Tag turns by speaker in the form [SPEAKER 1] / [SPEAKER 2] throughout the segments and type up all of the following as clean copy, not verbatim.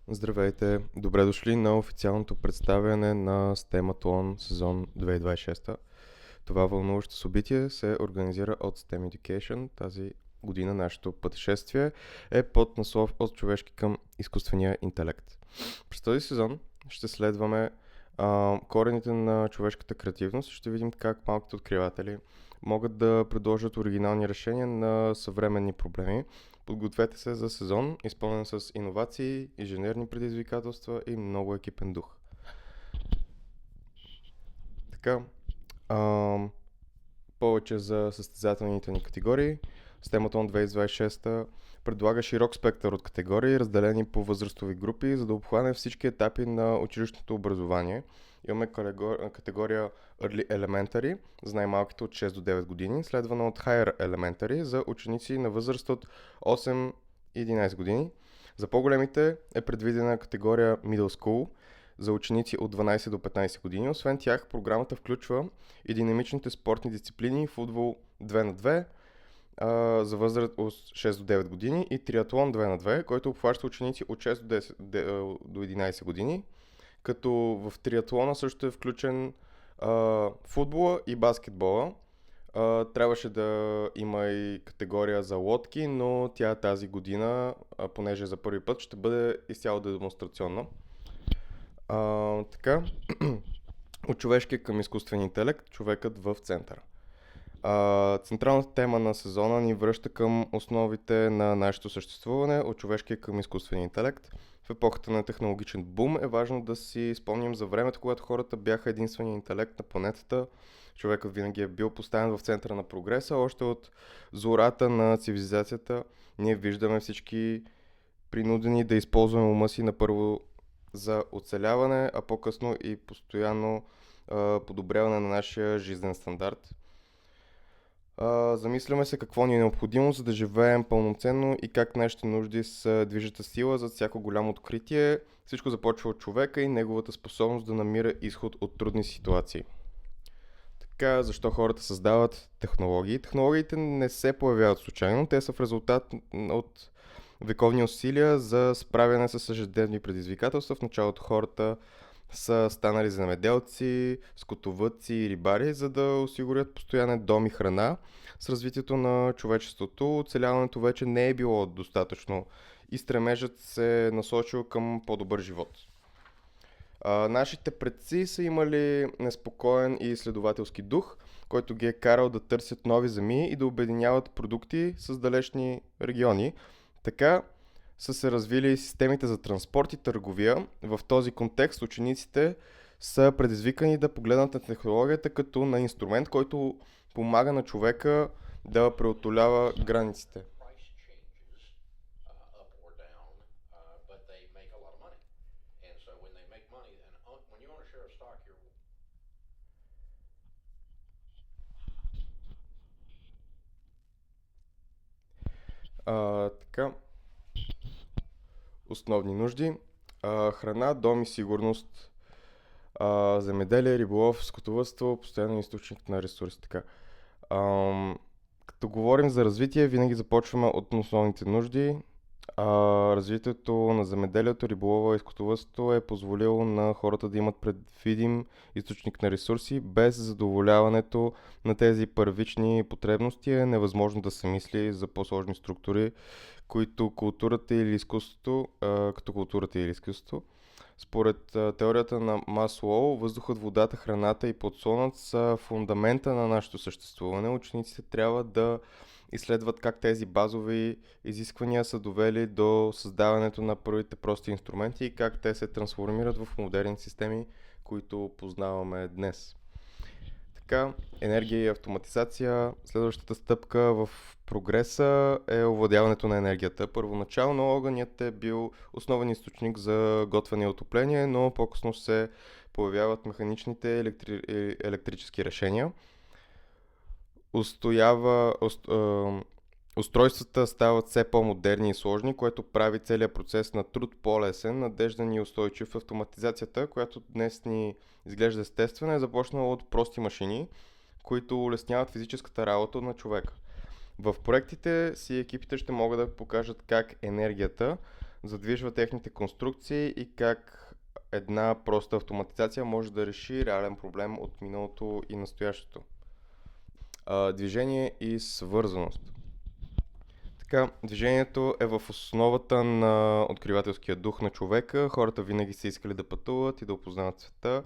[SPEAKER 1] Здравейте! Добре дошли на официалното представяне на STEM Athlon сезон 2026. Това вълнуващо събитие се организира от STEM Education. Тази година нашето пътешествие е под наслов от човешки към изкуствения интелект. През този сезон ще следваме корените на човешката креативност и ще видим как малките откриватели могат да предложат оригинални решения на съвременни проблеми. Подгответе се за сезон, изпълнен с иновации, инженерни предизвикателства и много екипен дух. Така, повече за състезателните ни категории. STEMathon 2026 предлага широк спектър от категории, разделени по възрастови групи, за да обхване всички етапи на училищното образование. Имаме категория Early Elementary за най-малките от 6 до 9 години, следвана от Higher Elementary за ученици на възраст от 8 и 11 години. За по-големите е предвидена категория Middle School за ученици от 12 до 15 години. Освен тях, програмата включва и динамичните спортни дисциплини футбол 2 на 2 за възраст от 6 до 9 години и триатлон 2 на 2, който обхваща ученици от 6 до 11 години. Като в триатлона също е включен футбола и баскетбола. Трябваше да има и категория за лодки, но тя тази година, понеже за първи път, ще бъде изцяло демонстрационна. Така, от човешкия към изкуствен интелект, човекът в центъра. Централната тема на сезона ни връща към основите на нашето съществуване, от човешкия към изкуствен интелект. В епохата на технологичен бум е важно да си спомним за времето, когато хората бяха единствения интелект на планетата. Човекът винаги е бил поставен в центъра на прогреса. Още от зората на цивилизацията ние виждаме всички принудени да използваме ума си на първо за оцеляване, а по-късно и постоянно подобряване на нашия жизнен стандарт. Замисляме се какво ни е необходимо, за да живеем пълноценно и как нашите нужди са движеща сила за всяко голямо откритие. Всичко започва от човека и неговата способност да намира изход от трудни ситуации. Така, защо хората създават технологии? Технологиите не се появяват случайно, те са в резултат от вековни усилия за справяне с ежедневни предизвикателства. В началото хората са станали земеделци, скотовъдци и рибари, за да осигурят постоянен дом и храна. С развитието на човечеството оцеляването вече не е било достатъчно и стремежът се е насочил към по-добър живот. Нашите предци са имали неспокоен и изследователски дух, който ги е карал да търсят нови земи и да обединяват продукти с далечни региони. Така са се развили системите за транспорт и търговия. В този контекст учениците са предизвикани да погледнат на технологията като на инструмент, който помага на човека да преодолява границите. Така, основни нужди. Храна, дом и сигурност, земеделие, риболов, скотовъдство, постоянен източник на ресурси. Така. Като говорим за развитие, винаги започваме от основните нужди. Развитието на земеделието, риболова и скотовъдството е позволило на хората да имат предвидим източник на ресурси. Без задоволяването на тези първични потребности е невъзможно да се мисли за по-сложни структури, които културата или изкуството, като културата или изкуството. Според теорията на Маслоу, въздухът, водата, храната и подслонът са фундамента на нашето съществуване. Учениците трябва да изследват как тези базови изисквания са довели до създаването на първите прости инструменти и как те се трансформират в модерни системи, които познаваме днес. Така, енергия и автоматизация. Следващата стъпка в прогреса е овладяването на енергията. Първоначално огънят е бил основен източник за готвене и отопление, но по-късно се появяват механичните електрически решения. Устройствата стават все по-модерни и сложни, което прави целият процес на труд по-лесен, надежден и устойчив. Автоматизацията, която днес ни изглежда естествена, е започнала от прости машини, които улесняват физическата работа на човека. В проектите си екипите ще могат да покажат как енергията задвижва техните конструкции и как една проста автоматизация може да реши реален проблем от миналото и настоящето. Движение и свързаност. Така, движението е в основата на откривателския дух на човека. Хората винаги са искали да пътуват и да опознават света.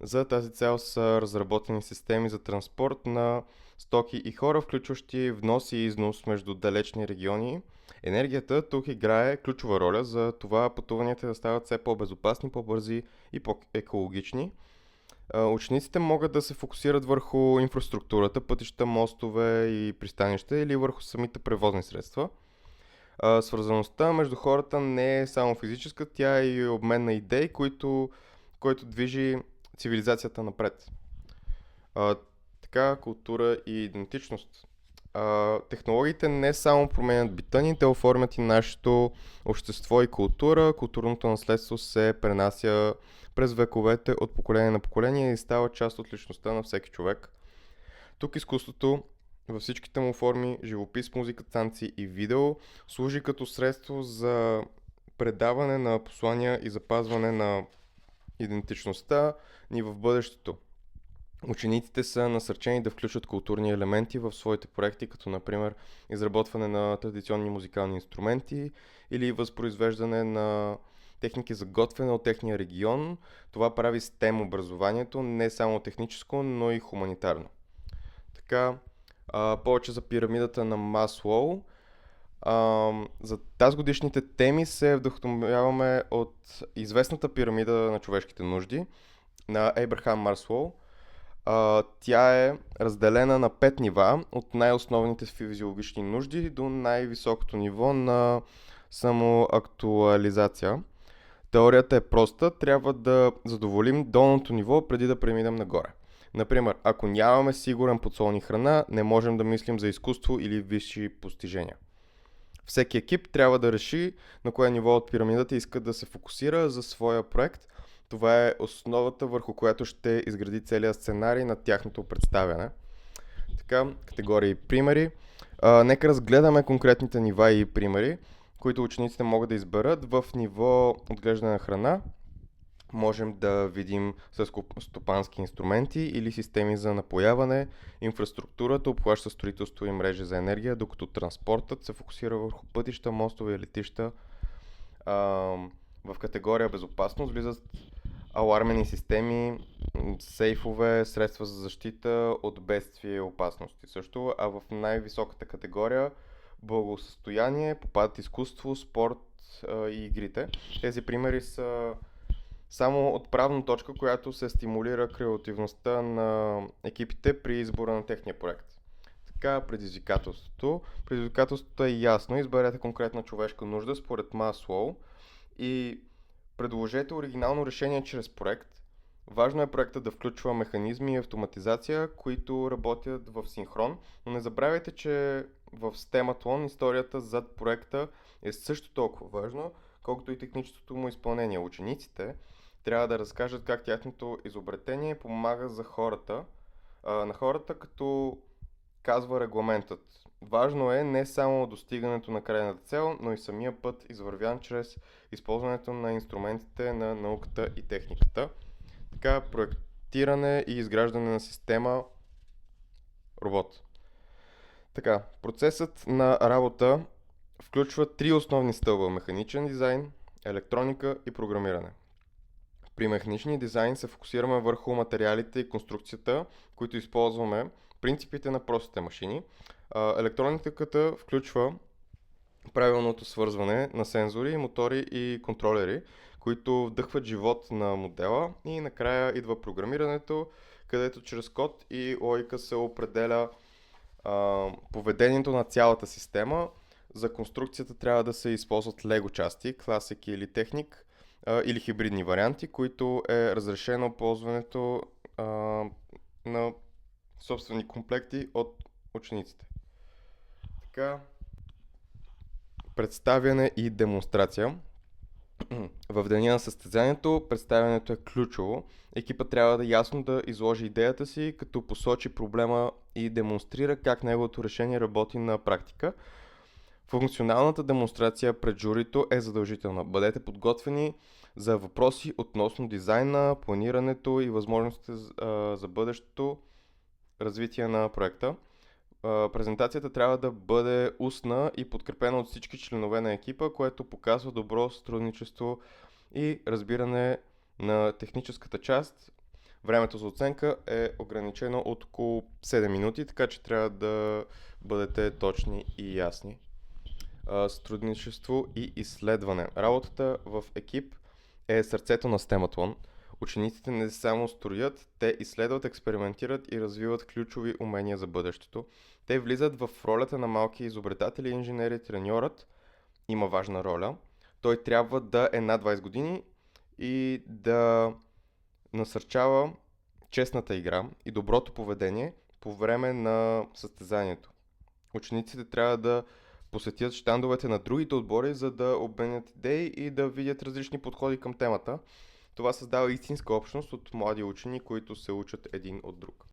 [SPEAKER 1] За тази цел са разработени системи за транспорт на стоки и хора, включващи внос и износ между далечни региони. Енергията тук играе ключова роля за това пътуванията да стават все по-безопасни, по-бързи и по-екологични. Учениците могат да се фокусират върху инфраструктурата, пътища, мостове и пристанища или върху самите превозни средства. Свързаността между хората не е само физическа, тя е и обмен на идеи, който движи цивилизацията напред. Така, култура и идентичност. Технологиите не само променят бита ни, те оформят и нашето общество и култура. Културното наследство се пренася през вековете от поколение на поколение и става част от личността на всеки човек. Тук изкуството във всичките му форми, живопис, музика, танци и видео, служи като средство за предаване на послания и запазване на идентичността ни в бъдещето. Учениците са насърчени да включат културни елементи в своите проекти, като например изработване на традиционни музикални инструменти или възпроизвеждане на техники за готвене от техния регион. Това прави STEM образованието не само техническо, но и хуманитарно. Така, повече за пирамидата на Маслоу. За тази годишните теми се вдъхновяваме от известната пирамида на човешките нужди на Ейбрахам Маслоу. Тя е разделена на 5 нива, от най-основните физиологични нужди до най-високото ниво на самоактуализация. Теорията е проста, трябва да задоволим долното ниво преди да преминем нагоре. Например, ако нямаме сигурен подсол ни храна, не можем да мислим за изкуство или висши постижения. Всеки екип трябва да реши на кое ниво от пирамидата иска да се фокусира за своя проект. Това е основата, върху която ще изгради целият сценарий на тяхното представяне. Така, категории и примери. Нека разгледаме конкретните нива и примери, които учениците могат да изберат. В ниво отглеждане на храна можем да видим селскостопански инструменти или системи за напояване. Инфраструктурата обхваща строителство и мрежи за енергия, докато транспортът се фокусира върху пътища, мостове и летища. В категория безопасност влизат алармени системи, сейфове, средства за защита от бедствия и опасности също, а в най-високата категория благосъстояние попадат изкуство, спорт и игрите. Тези примери са само отправна точка, която се стимулира креативността на екипите при избора на техния проект. Така, предизвикателството. Предизвикателството е ясно. Изберете конкретна човешка нужда според Маслоу и предложете оригинално решение чрез проект. Важно е проектът да включва механизми и автоматизация, които работят в синхрон, но не забравяйте, че в STEM-атлон историята зад проекта е също толкова важно, колкото и техническото му изпълнение. Учениците трябва да разкажат как тяхното изобретение помага на хората, като казва регламентът. Важно е не само достигането на крайната цел, но и самия път извървян чрез използването на инструментите на науката и техниката. Така, проектиране и изграждане на система робот. Така, процесът на работа включва 3 основни стълба: механичен дизайн, електроника и програмиране. При механичния дизайн се фокусираме върху материалите и конструкцията, които използваме, принципите на простите машини. Електрониката включва правилното свързване на сензори, мотори и контролери, които вдъхват живот на модела, и накрая идва програмирането, където чрез код и логика се определя поведението на цялата система. За конструкцията трябва да се използват лего части, класики или техник, или хибридни варианти, които е разрешено ползването на собствени комплекти от учениците. Така, представяне и демонстрация. В деня на състезанието представянето е ключово. Екипът трябва да ясно да изложи идеята си, като посочи проблема и демонстрира как неговото решение работи на практика. Функционалната демонстрация пред журито е задължителна. Бъдете подготвени за въпроси относно дизайна, планирането и възможностите за бъдещето развитие на проекта. Презентацията трябва да бъде устна и подкрепена от всички членове на екипа, което показва добро сътрудничество и разбиране на техническата част. Времето за оценка е ограничено от около 7 минути, така че трябва да бъдете точни и ясни. Сътрудничество и изследване. Работата в екип е сърцето на STEMathon. Учениците не само строят, те изследват, експериментират и развиват ключови умения за бъдещето. Те влизат в ролята на малки изобретатели, инженери, треньорът има важна роля. Той трябва да е над 20 години и да насърчава честната игра и доброто поведение по време на състезанието. Учениците трябва да посетят щандовете на другите отбори, за да обменят идеи и да видят различни подходи към темата. Това създава истинска общност от млади учени, които се учат един от друг.